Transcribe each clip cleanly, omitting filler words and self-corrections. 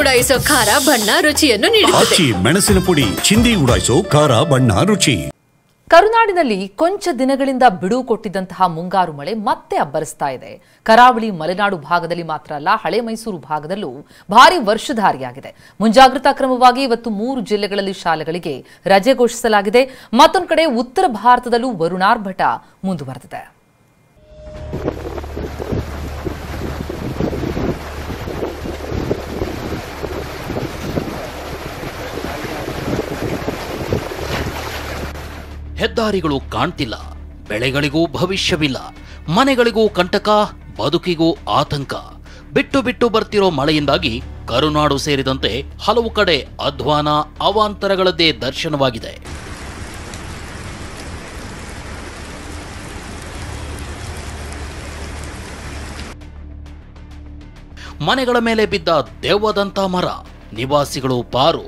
ಉಡಾಯಿಸೋ ಖಾರ ಬಣ್ಣ ರುಚಿಯನ್ನು ನೀಡುತ್ತದೆ. ಮೆಣಸಿನ ಪುಡಿ ಚಿಂದಿ ಉಡಾಯಿಸೋ ಖಾರ ಬಣ್ಣ ರುಚಿ. ಕರುನಾಡಿನಲ್ಲಿ ಕೊಂಚ ದಿನಗಳಿಂದ ಬಿಡುವು ಕೊಟ್ಟಿದ್ದಂತಹ ಮುಂಗಾರು ಮಳೆ ಮತ್ತೆ ಅಬ್ಬರಿಸ್ತಾ ಇದೆ. ಕರಾವಳಿ ಮಲೆನಾಡು ಭಾಗದಲ್ಲಿ ಮಾತ್ರ ಅಲ್ಲ, ಹಳೆ ಮೈಸೂರು ಭಾಗದಲ್ಲೂ ಭಾರಿ ವರ್ಷಧಾರಿಯಾಗಿದೆ. ಮುಂಜಾಗ್ರತಾ ಕ್ರಮವಾಗಿ ಇವತ್ತು 3 ಜಿಲ್ಲೆಗಳಲ್ಲಿ ಶಾಲೆಗಳಿಗೆ ರಜೆ ಘೋಷಿಸಲಾಗಿದೆ. ಮತ್ತೊಂದು ಕಡೆ ಉತ್ತರ ಭಾರತದಲ್ಲೂ ವರುಣಾರ್ಭಟ ಮುಂದುವರೆದಿದೆ. ಹೆದ್ದಾರಿಗಳು ಕಾಣ್ತಿಲ್ಲ, ಬೆಳೆಗಳಿಗೂ ಭವಿಷ್ಯವಿಲ್ಲ, ಮನೆಗಳಿಗೂ ಕಂಟಕ, ಬದುಕಿಗೂ ಆತಂಕ. ಬಿಟ್ಟು ಬಿಟ್ಟು ಬರ್ತಿರೋ ಮಳೆಯಿಂದಾಗಿ ಕರುನಾಡು ಸೇರಿದಂತೆ ಹಲವು ಕಡೆ ಅಧ್ವಾನ ಅವಾಂತರಗಳದ್ದೇ ದರ್ಶನವಾಗಿದೆ. ಮನೆಗಳ ಮೇಲೆ ಬಿದ್ದ ದೆವ್ವದಂತ ಮರ, ನಿವಾಸಿಗಳು ಪಾರು.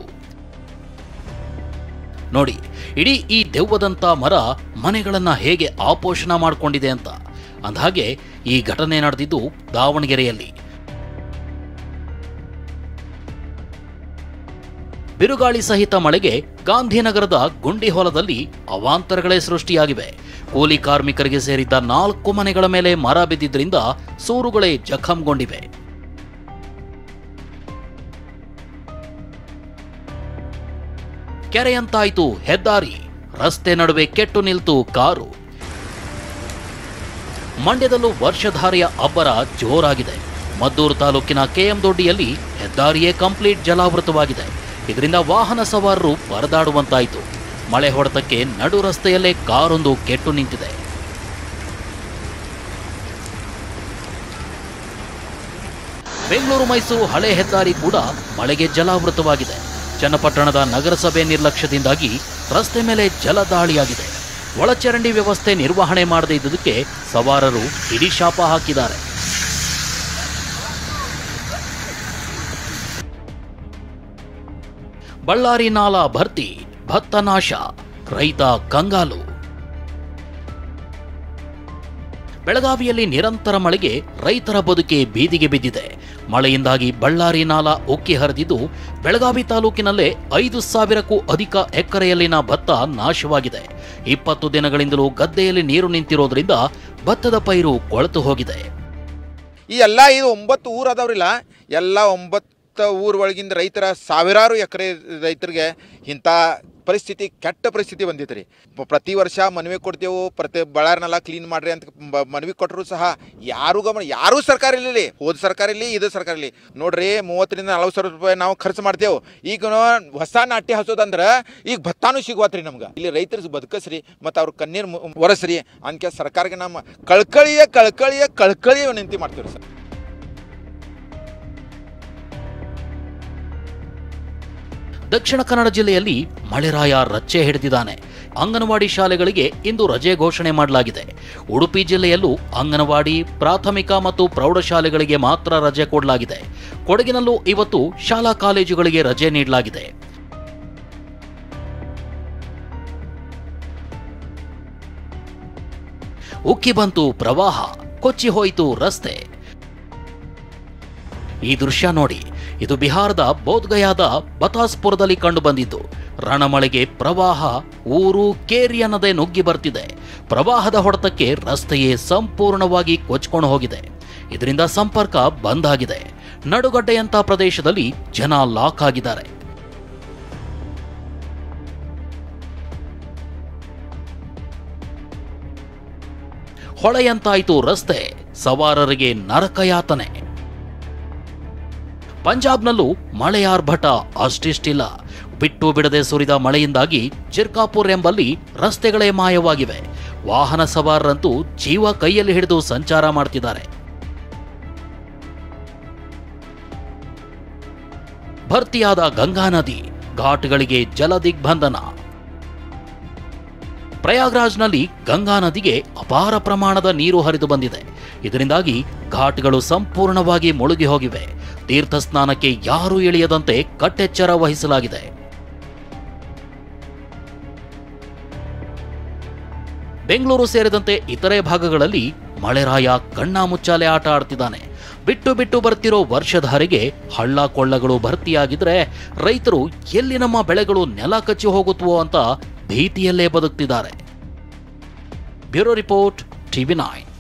ನೋಡಿ, ಇಡೀ ಈ ದೆವ್ವದಂತ ಮರ ಮನೆಗಳನ್ನ ಹೇಗೆ ಆಪೋಷಣ ಮಾಡಿಕೊಂಡಿದೆ ಅಂತ. ಅಂದಹಾಗೆ ಈ ಘಟನೆ ನಡೆದಿದ್ದು ದಾವಣಗೆರೆಯಲ್ಲಿ. ಬಿರುಗಾಳಿ ಸಹಿತ ಮಳೆಗೆ ಗಾಂಧಿನಗರದ ಗುಂಡಿ ಹೊಲದಲ್ಲಿ ಅವಾಂತರಗಳೇ ಸೃಷ್ಟಿಯಾಗಿವೆ. ಕೂಲಿ ಕಾರ್ಮಿಕರಿಗೆ ಸೇರಿದ್ದ 4 ಮನೆಗಳ ಮೇಲೆ ಮರ ಬಿದ್ದಿದ್ದರಿಂದ ಸೂರುಗಳೇ ಜಖಂಗೊಂಡಿವೆ. ಕೆರೆಯಂತಾಯಿತು ಹೆದ್ದಾರಿ, ರಸ್ತೆ ನಡುವೆ ಕೆಟ್ಟು ನಿಲ್ತು ಕಾರು. ಮಂಡ್ಯದಲ್ಲೂ ವರ್ಷಧಾರೆಯ ಅಬ್ಬರ ಜೋರಾಗಿದೆ. ಮದ್ದೂರು ತಾಲೂಕಿನ ಕೆಎಂ ದೊಡ್ಡಿಯಲ್ಲಿ ಹೆದ್ದಾರಿಯೇ ಕಂಪ್ಲೀಟ್ ಜಲಾವೃತವಾಗಿದೆ. ಇದರಿಂದ ವಾಹನ ಸವಾರರು ಪರದಾಡುವಂತಾಯಿತು. ಮಳೆ ಹೊಡೆತಕ್ಕೆ ನಡು ರಸ್ತೆಯಲ್ಲೇ ಕಾರೊಂದು ಕೆಟ್ಟು ನಿಂತಿದೆ. ಬೆಂಗಳೂರು ಮೈಸೂರು ಹಳೆ ಹೆದ್ದಾರಿ ಕೂಡ ಮಳೆಗೆ ಜಲಾವೃತವಾಗಿದೆ. ಚನ್ನಪಟ್ಟಣದ ನಗರಸಭೆ ನಿರ್ಲಕ್ಷ್ಯದಿಂದಾಗಿ ರಸ್ತೆ ಮೇಲೆ ಜಲದಾಳಿಯಾಗಿದೆ. ಒಳಚರಂಡಿ ವ್ಯವಸ್ಥೆ ನಿರ್ವಹಣೆ ಮಾಡದೇ ಇದ್ದುದಕ್ಕೆ ಸವಾರರು ಇಡೀ ಶಾಪ ಹಾಕಿದ್ದಾರೆ. ಬಳ್ಳಾರಿ ನಾಲಾ ಭರ್ತಿ, ಭತ್ತ ನಾಶ, ರೈತ ಕಂಗಾಲು. ಬೆಳಗಾವಿಯಲ್ಲಿ ನಿರಂತರ ಮಳೆಗೆ ರೈತರ ಬದುಕೆ ಬೀದಿಗೆ ಬಿದ್ದಿದೆ. ಮಳೆಯಿಂದಾಗಿ ಬಳ್ಳಾರಿ ನಾಲಾ ಉಕ್ಕಿ ಹರಿದಿದ್ದು ಬೆಳಗಾವಿ ತಾಲೂಕಿನಲ್ಲೇ 5,000ಕ್ಕೂ ಅಧಿಕ ಎಕರೆಯಲ್ಲಿನ ಭತ್ತ ನಾಶವಾಗಿದೆ. 20 ದಿನಗಳಿಂದಲೂ ಗದ್ದೆಯಲ್ಲಿ ನೀರು ನಿಂತಿರೋದ್ರಿಂದ ಭತ್ತದ ಪೈರು ಕೊಳೆತು ಹೋಗಿದೆ. ಈ ಎಲ್ಲ ಇದು 9 ಊರು ಅದಾವ್ರಿಲ್ಲ, ಎಲ್ಲ 9 ಊರ ಒಳಗಿಂದ ರೈತರ ಸಾವಿರಾರು ಎಕರೆ ರೈತರಿಗೆ ಇಂಥ ಪರಿಸ್ಥಿತಿ, ಕೆಟ್ಟ ಪರಿಸ್ಥಿತಿ ಬಂದಿತ್ತು ರೀ. ಪ್ರತಿ ವರ್ಷ ಮನವಿ ಕೊಡ್ತೇವೆ, ಬಳ್ಳಾರಿನೆಲ್ಲ ಕ್ಲೀನ್ ಮಾಡ್ರಿ ಅಂತ ಮನವಿ ಕೊಟ್ಟರು ಸಹ ಯಾರೂ ಸರ್ಕಾರ ಇಲ್ಲಿ, ಹೋದ ಸರ್ಕಾರ ಇಲ್ಲಿ, ಇದು ಸರ್ಕಾರ ಇಲ್ಲಿ. ನೋಡ್ರಿ, 30,000-40,000 ರೂಪಾಯಿ ನಾವು ಖರ್ಚು ಮಾಡ್ತೇವೆ. ಈಗ ಹೊಸ ನಾಟ್ಯ ಹಸೋದಂದ್ರೆ ಈಗ ಭತ್ತಾನು ಸಿಗುವತ್ರಿ ನಮ್ಗೆ. ಇಲ್ಲಿ ರೈತರು ಬದುಕಸ್ರಿ ಮತ್ತು ಅವ್ರ ಕಣ್ಣೀರು ಒರೆಸ್ರಿ ಅನ್ಕೆ ಸರ್ಕಾರಕ್ಕೆ ನಮ್ಮ ಕಳ್ಕಳಿಯ ವಿನಂತಿ ಮಾಡ್ತೀವಿ ಸರ್. ದಕ್ಷಿಣ ಕನ್ನಡ ಜಿಲ್ಲೆಯಲ್ಲಿ ಮಳೆರಾಯ ರಚ್ಚೆ ಹಿಡಿದಿದ್ದಾನೆ. ಅಂಗನವಾಡಿ ಶಾಲೆಗಳಿಗೆ ಇಂದು ರಜೆ ಘೋಷಣೆ ಮಾಡಲಾಗಿದೆ. ಉಡುಪಿ ಜಿಲ್ಲೆಯಲ್ಲೂ ಅಂಗನವಾಡಿ, ಪ್ರಾಥಮಿಕ ಮತ್ತು ಪ್ರೌಢಶಾಲೆಗಳಿಗೆ ಮಾತ್ರ ರಜೆ ಕೊಡಲಾಗಿದೆ. ಕೊಡಗಿನಲ್ಲೂ ಇವತ್ತು ಶಾಲಾ ಕಾಲೇಜುಗಳಿಗೆ ರಜೆ ನೀಡಲಾಗಿದೆ. ಉಕ್ಕಿ ಬಂತು ಪ್ರವಾಹ, ಕೊಚ್ಚಿ ಹೋಯಿತು ರಸ್ತೆ. ಈ ದೃಶ್ಯ ನೋಡಿ, ಇದು ಬಿಹಾರದ ಬೋಧ್ಗಯಾದ ಬತಾಸ್ಪುರದಲ್ಲಿ ಕಂಡುಬಂದಿದ್ದು. ರಣಮಳೆಗೆ ಪ್ರವಾಹ ಊರು ಕೇರಿ ಅನ್ನದೇ ನುಗ್ಗಿ ಬರ್ತಿದೆ. ಪ್ರವಾಹದ ಹೊಡೆತಕ್ಕೆ ರಸ್ತೆಯೇ ಸಂಪೂರ್ಣವಾಗಿ ಕೊಚ್ಕೊಂಡು ಹೋಗಿದೆ. ಇದರಿಂದ ಸಂಪರ್ಕ ಬಂದ್ ಆಗಿದೆ. ನಡುಗಡ್ಡೆಯಂತ ಪ್ರದೇಶದಲ್ಲಿ ಜನ ಲಾಕ್ ಆಗಿದ್ದಾರೆ. ಹೊಳೆಯಂತಾಯಿತು ರಸ್ತೆ, ಸವಾರರಿಗೆ ನರಕಯಾತನೆ. ಪಂಜಾಬ್ನಲ್ಲೂ ಮಳೆಯಾರ್ಭಟ ಅಷ್ಟಿಷ್ಟಿಲ್ಲ. ಬಿಟ್ಟು ಬಿಡದೆ ಸುರಿದ ಮಳೆಯಿಂದಾಗಿ ಚಿರ್ಕಾಪುರ್ ಎಂಬಲ್ಲಿ ರಸ್ತೆಗಳೇ ಮಾಯವಾಗಿವೆ. ವಾಹನ ಸವಾರರಂತೂ ಜೀವ ಕೈಯಲ್ಲಿ ಹಿಡಿದು ಸಂಚಾರ ಮಾಡ್ತಿದ್ದಾರೆ. ಭರ್ತಿಯಾದ ಗಂಗಾ ನದಿ, ಘಾಟ್ಗಳಿಗೆ ಜಲದಿಗ್ಬಂಧನ. ಪ್ರಯಾಗ್ರಾಜ್ನಲ್ಲಿ ಗಂಗಾ ನದಿಗೆ ಅಪಾರ ಪ್ರಮಾಣದ ನೀರು ಹರಿದು ಬಂದಿದೆ. ಇದರಿಂದಾಗಿ ಘಾಟ್ಗಳು ಸಂಪೂರ್ಣವಾಗಿ ಮುಳುಗಿ ಹೋಗಿವೆ. ತೀರ್ಥ ಸ್ನಾನಕ್ಕೆ ಯಾರೂ ಇಳಿಯದಂತೆ ಕಟ್ಟೆಚ್ಚರ ವಹಿಸಲಾಗಿದೆ. ಬೆಂಗಳೂರು ಸೇರಿದಂತೆ ಇತರೆ ಭಾಗಗಳಲ್ಲಿ ಮಳೆರಾಯ ಕಣ್ಣಾಮುಚ್ಚಾಲೆ ಆಟ ಆಡ್ತಿದ್ದಾನೆ. ಬಿಟ್ಟು ಬಿಟ್ಟು ಬರ್ತಿರೋ ವರ್ಷಧಾರಿಗೆ ಹಳ್ಳ ಕೊಳ್ಳಗಳು ಭರ್ತಿಯಾಗಿದ್ರೆ ರೈತರು ಎಲ್ಲಿ ನಮ್ಮ ಬೆಳೆಗಳು ನೆಲ ಕಚ್ಚಿ ಹೋಗುತ್ತವೋ ಅಂತ ಭೀತಿಯಲ್ಲೇ ಬದುಕ್ತಿದ್ದಾರೆ. Bureau report, TV9.